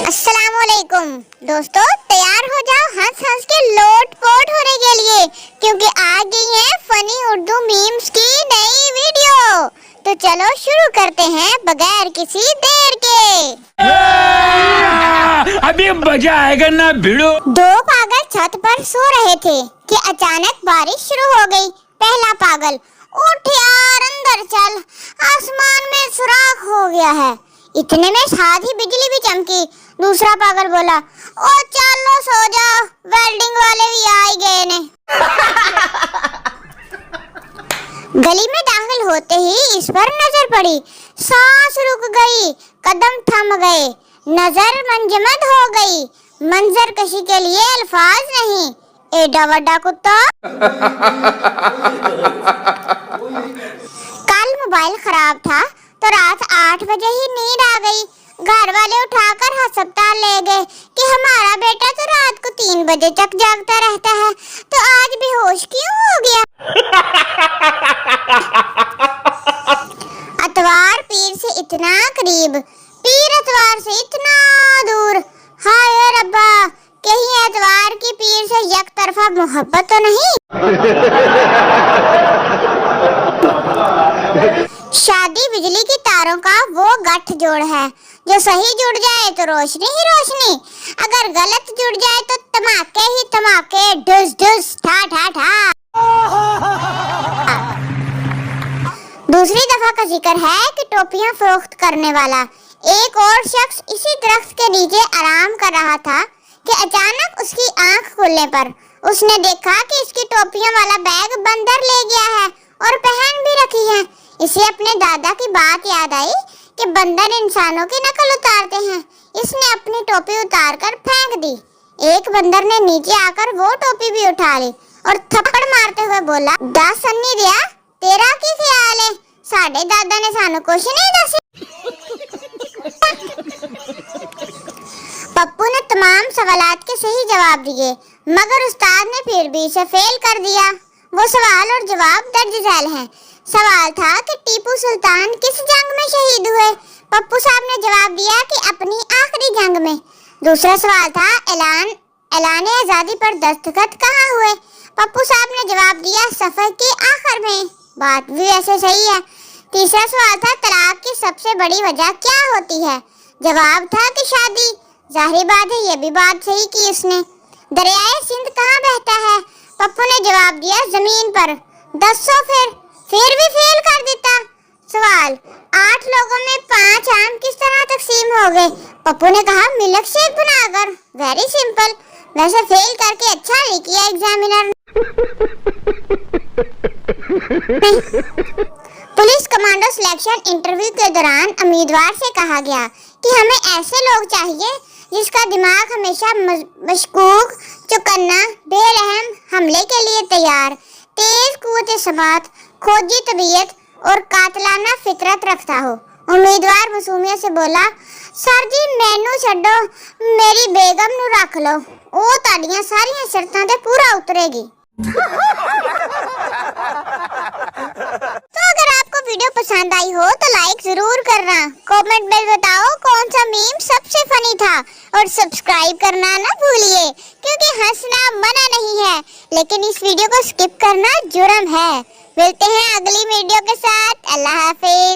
अस्सलाम वालेकुम दोस्तों, तैयार हो जाओ हंस हंस के लोट पोट होने के लिए, क्योंकि आ गई है फनी उर्दू मीम्स की नई वीडियो। तो चलो शुरू करते हैं बगैर किसी देर के। अभी मजा आएगा ना भिड़ो। दो पागल छत पर सो रहे थे कि अचानक बारिश शुरू हो गई। पहला पागल, उठ यार अंदर चल, आसमान में सुराख हो गया है। इतने में साथ ही बिजली भी चमकी। दूसरा पागल बोला, ओ चलो सो जाओ, वेल्डिंग वाले भी आ ही गए ने। गली में दाखिल होते ही इस पर नजर पड़ी। सांस रुक गई, कदम थम गए, नजर मंजमद हो गई। मंजर कशी के लिए अल्फाज नहीं। एडा वड्डा कुत्ता। कल मोबाइल खराब था तो रात 8 बजे ही नींद आ गई। घर वाले उठाकर अस्पताल ले गए कि हमारा बेटा तो रात को 3 बजे तक जागता रहता है, तो आज बेहोश क्यों हो गया। अतवार पीर से इतना करीब, पीर अतवार से इतना दूर। हाय रब्बा, कहीं एतवार की पीर से एक तरफा मोहब्बत तो नहीं। शादी बिजली की तारों का वो गठजोड़ है, जो सही जुड़ जाए तो रोशनी ही रोशनी, अगर गलत जुड़ जाए तो धमाके ही धमाके, ढुस ढुस ठा ठा ठा। दूसरी दफा का जिक्र है कि टोपियां फरोख्त करने वाला एक और शख्स इसी दरख्त के नीचे आराम कर रहा था कि अचानक उसकी आंख खुलने पर उसने देखा कि इसकी टोपियों वाला बैग बंदर ले गया है और पहन भी रखी है। इसे अपने दादा की बात याद आई कि बंदर इंसानों की नकल उतारते हैं। इसने अपनी टोपी उतार कर फेंक दी। एक बंदर ने नीचे आकर वो टोपी भी उठा ली और थप्पड़ मारते हुए बोला, दस सन्नी दिया, तेरा की ख्याल है, साढ़े दादा ने सानू कुछ नहीं दसी। पप्पू ने तमाम सवालात के सही जवाब दिए, मगर उस्ताद ने फिर भी इसे फेल कर दिया। वो सवाल और जवाब दर्ज झैल हैं। सवाल था कि टीपू सुल्तान किस जंग में शहीद हुए। पप्पू साहब ने जवाब दिया कि अपनी आखिरी जंग में। दूसरा सवाल था ऐलान आजादी पर दस्तखत कहाँ हुए। पप्पू साहब ने जवाब दिया सफर के आखिर में। बात भी वैसे सही है। तीसरा सवाल था तलाक की सबसे बड़ी वजह क्या होती है। जवाब था कि शादी। जाहिर बात है ये भी बात सही की उसने। दरियाए सिंध कहाँ बहता है। पप्पू ने जवाब दिया जमीन पर। 10 फिर भी फेल कर देता। सवाल, 8 लोगों में 5 आम किस तरह तकसीम हो गए। पप्पू ने कहा मिल्क शेक बनाकर। Very simple. वैसे फेल करके अच्छा नहीं किया examiner. Police commando selection interview के दौरान उम्मीदवार से कहा गया कि हमें ऐसे लोग चाहिए जिसका दिमाग हमेशा मशकूक, चौकन्ना, बेरहम, हमले के लिए तैयार, तेज कुव्वत समात, खोजी तबीयत और कातलाना फितरत रखता हो। उम्मीदवार मासूमियत से बोला, सर जी मैनू छड्डो, मेरी बेगम नू रख लो, ओ ताड़ियां सारियां शर्तां ते पूरा उतरेगी। तो अगर आपको वीडियो पसंद आई हो तो लाइक जरूर करना, कमेंट में बताओ कौन सा मीम सबसे फनी था, और सब्सक्राइब करना ना भूलिए, क्योंकि हंसना मना नहीं है, लेकिन इस वीडियो को स्किप करना जुर्म है। मिलते हैं अगली वीडियो के साथ। अल्लाह हाफिज।